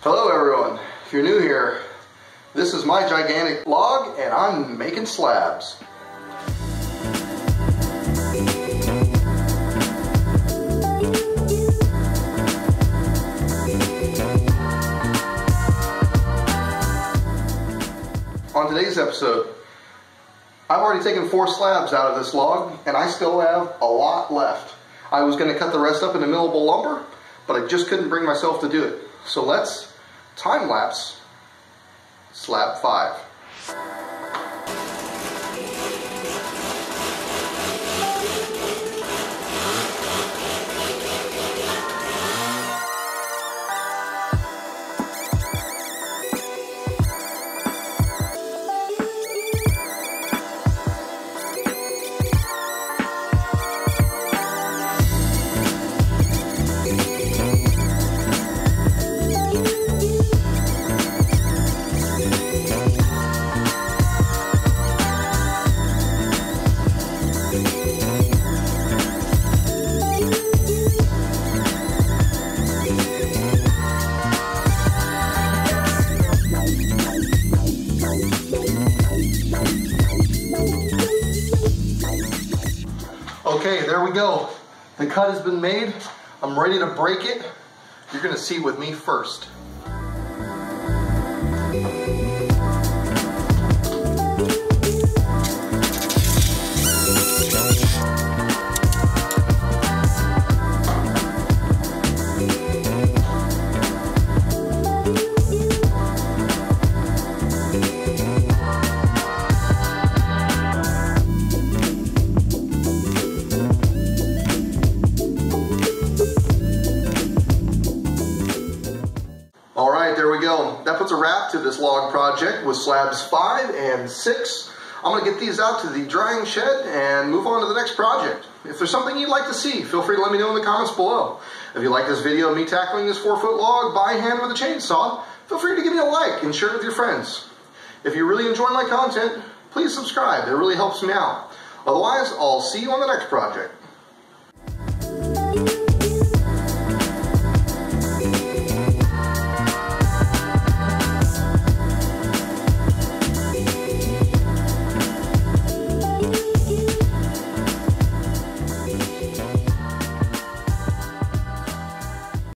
Hello everyone, if you're new here, this is my gigantic log and I'm making slabs. On today's episode, I've already taken 4 slabs out of this log and I still have a lot left. I was going to cut the rest up into millable lumber, but I just couldn't bring myself to do it. So let's time lapse slab 5. Okay, there we go. The cut has been made. I'm ready to break it. You're going to see with me first. Alright, there we go. That puts a wrap to this log project with slabs 5 and 6. I'm going to get these out to the drying shed and move on to the next project. If there's something you'd like to see, feel free to let me know in the comments below. If you like this video of me tackling this 4-foot log by hand with a chainsaw, feel free to give me a like and share it with your friends. If you really enjoy my content, please subscribe. It really helps me out. Otherwise, I'll see you on the next project.